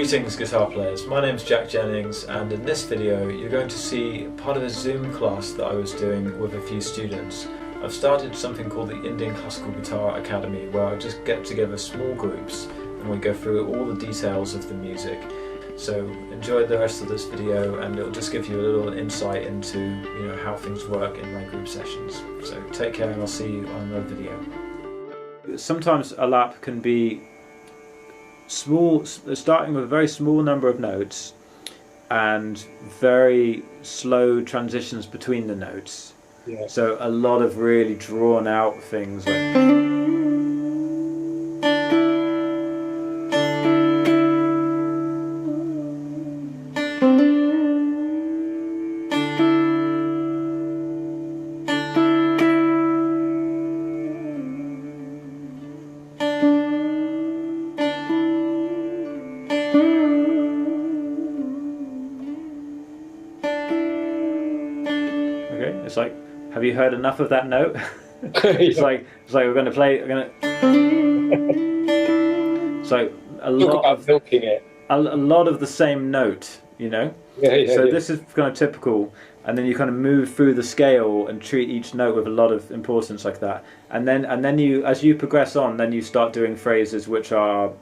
Greetings guitar players, my name's Jennings, and in this video you're going to see part of a Zoom class that I was doing with a few students. I've started something called the Indian Classical Guitar Academy, where I just get together small groups and we go through all the details of the music. So enjoy the rest of this video and it'll just give you a little insight into how things work in my group sessions. So take care and I'll see you on another video. Sometimes Alap can be small, starting with a very small number of notes and very slow transitions between the notes. Yeah. So a lot of really drawn out things like it's like, have you heard enough of that note? it's like we're going to play. So a lot of milking it. A lot of the same note, Yeah, so yeah. this is kind of typical, and then you kind of move through the scale and treat each note with a lot of importance like that. And then you, as you progress on, then you start doing phrases which are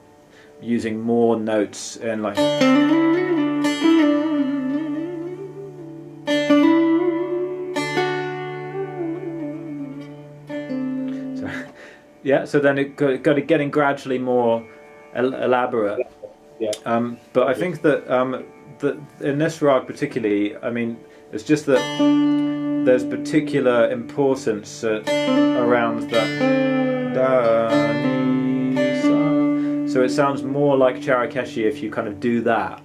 using more notes and like. Yeah, so then it got to getting gradually more elaborate. Yeah. But I think that that in this Raag particularly, I mean, it's just that there's particular importance around the da, ni, sa. So it sounds more like Charukeshi if you kind of do that.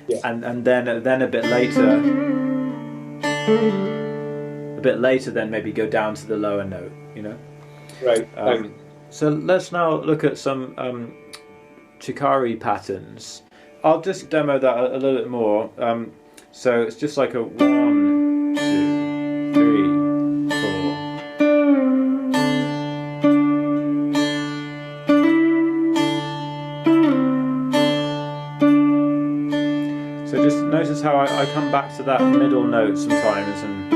Yeah. And then a bit later, then maybe go down to the lower note, Right. So let's now look at some Chikari patterns. I'll just demo that a little bit more. So it's just like a 1, 2, 3, 4. So just notice how I come back to that middle note sometimes and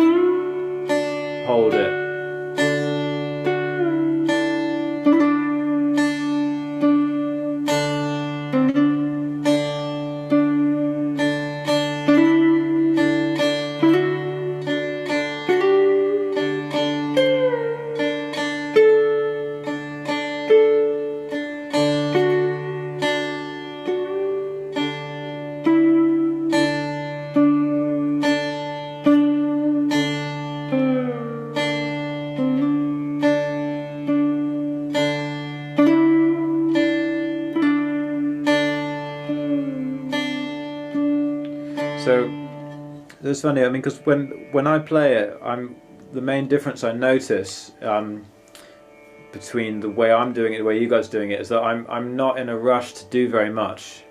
hold it. So it's funny. I mean, because when I play it, the main difference I notice between the way I'm doing it, the way you guys are doing it, is that I'm not in a rush to do very much.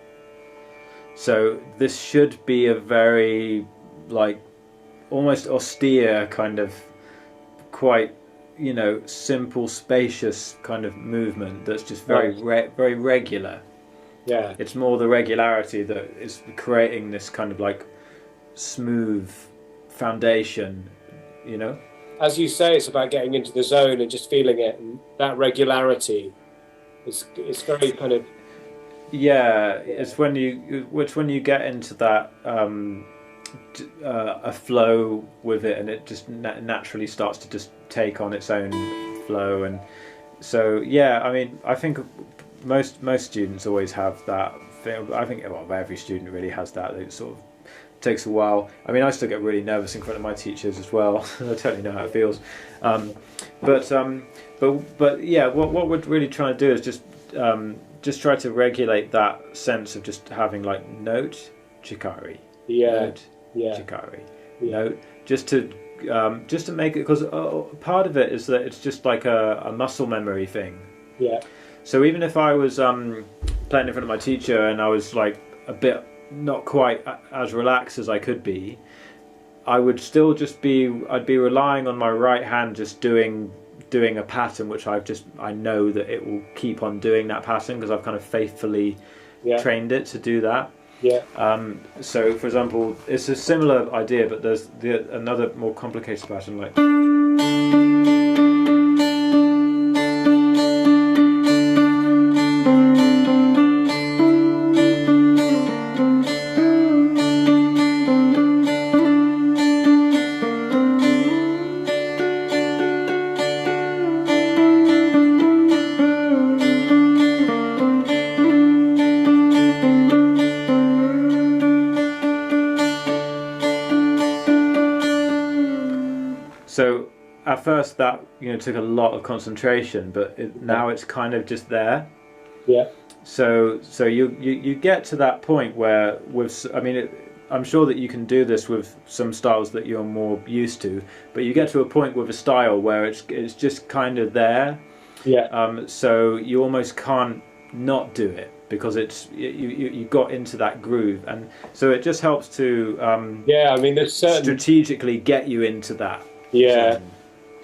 So this should be a very almost austere kind of quite simple, spacious kind of movement that's just very very regular. Yeah. It's more the regularity that is creating this kind of smooth foundation, As you say, it's about getting into the zone and just feeling it, and that regularity it's very kind of. Yeah, it's when you get into that a flow with it, and it just naturally starts to just take on its own flow. And so yeah, I mean, I think most students always have that thing. I think every student really has that. It sort of takes a while. I mean, I still get really nervous in front of my teachers as well. I totally know how it feels. But yeah, what we're really trying to do is just try to regulate that sense of just having note, Chikari, note, Chikari, note, just to make it, because part of it is that it's just like a muscle memory thing. Yeah. So even if I was playing in front of my teacher and I was a bit not quite as relaxed as I could be, I would still I'd be relying on my right hand just doing doing a pattern which I know that it will keep on doing that pattern because I've kind of faithfully trained it to do that. Yeah. So, for example, it's a similar idea, but there's another more complicated pattern, like. So at first that took a lot of concentration, but now it's kind of just there. Yeah. So you get to that point where I'm sure that you can do this with some styles that you're more used to, but you get to a point with a style where it's just kind of there. Yeah. So you almost can't not do it, because you got into that groove, and so it just helps to there's certain strategically get you into that. Yeah,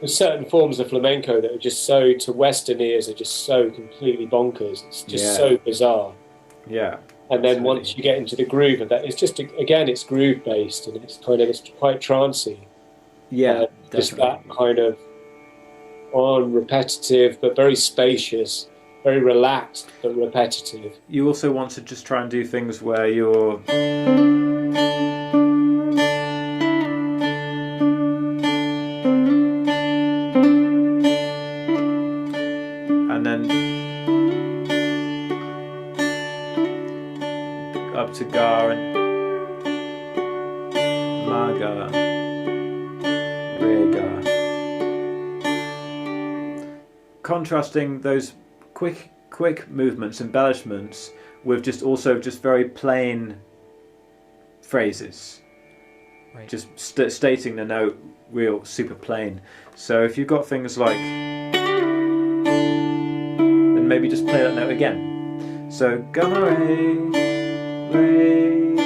there's certain forms of flamenco that are just so, to Western ears, are just so completely bonkers. It's just so bizarre. Yeah. And then once you get into the groove of that, it's just, again, it's groove based, and it's quite trancey. Yeah, just that kind of repetitive but very spacious, very relaxed but repetitive. You also want to just try and do things where you're. And then up to Ga and Ma Ga, Re Ga. Contrasting those quick movements, embellishments, with just very plain phrases. Right. Just stating the note real super plain. So if you've got things like, maybe just play that note again. So gamma re, re,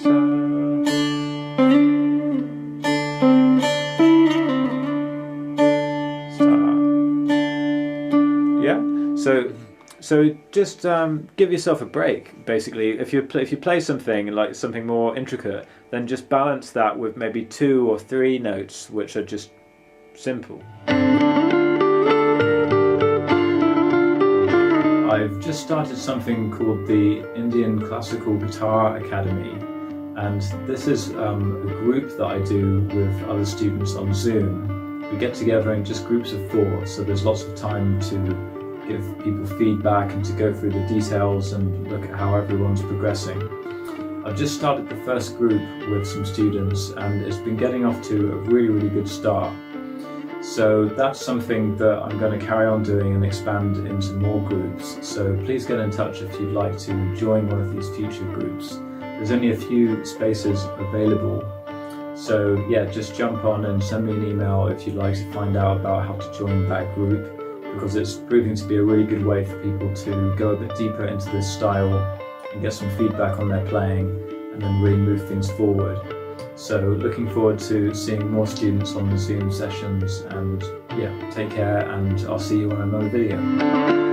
sa. Yeah. So just give yourself a break. Basically, if you play something like something more intricate, then just balance that with maybe 2 or 3 notes which are just simple. I've just started something called the Indian Classical Guitar Academy, and this is a group that I do with other students on Zoom. We get together in just groups of 4, so there's lots of time to give people feedback and to go through the details and look at how everyone's progressing. I've just started the first group with some students, and it's been getting off to a really good start. So that's something that I'm going to carry on doing and expand into more groups. So please get in touch if you'd like to join one of these future groups. There's only a few spaces available. So yeah, just jump on and send me an email if you'd like to find out about how to join that group, because it's proving to be a really good way for people to go a bit deeper into this style and get some feedback on their playing and then really move things forward. So looking forward to seeing more students on the Zoom sessions, and yeah, take care, and I'll see you on another video.